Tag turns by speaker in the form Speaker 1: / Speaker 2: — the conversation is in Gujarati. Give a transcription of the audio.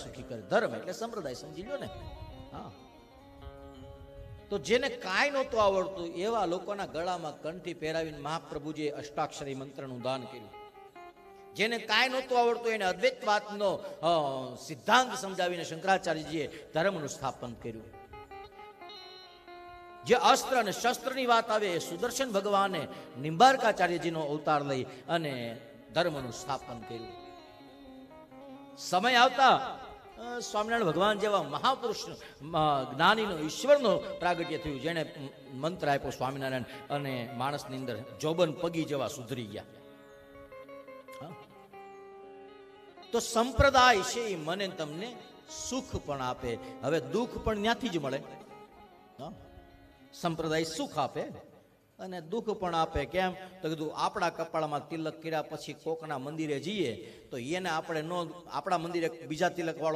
Speaker 1: સુખી કરે. ધર્મ એટલે સંપ્રદાય, સમજી લો ને. હા, તો જેને કાંઈ નહોતું આવડતું એવા લોકોના ગળામાં કંઠી પહેરાવીને મહાપ્રભુજીએ અષ્ટાક્ષરી મંત્રનું દાન કર્યું. જેને કાંઈ નહોતું આવડતું એને અદ્વૈતવાદનો સિદ્ધાંત સમજાવીને શંકરાચાર્યજીએ ધર્મનું સ્થાપન કર્યું. જે અસ્ત્ર અને શસ્ત્રની વાત આવે એ સુદર્શન ભગવાને નિંબાર્કાચાર્યજીનો અવતાર લઈ અને ધર્મનું સ્થાપન કર્યું. સમય આવતા સ્વામિનારાયણ ભગવાન જેવા મહાપુરુષ જ્ઞાનીનો ઈશ્વરનો પ્રાગટ્ય થયું, જેને મંત્ર આપ્યો સ્વામિનારાયણ, અને માણસની અંદર જોબન પગી જેવા સુધરી ગયા. તો સંપ્રદાય છે એ મને તમને સુખ પણ આપે. હવે દુઃખ પણ ત્યાંથી જ મળે. સંપ્રદાય સુખ આપે અને દુઃખ પણ આપે. કેમ તો કીધું આપણા કપાળમાં તિલક કર્યા પછી કોકના મંદિરે જઈએ તો એને આપણે નો, આપણા મંદિરે બીજા તિલક વાળો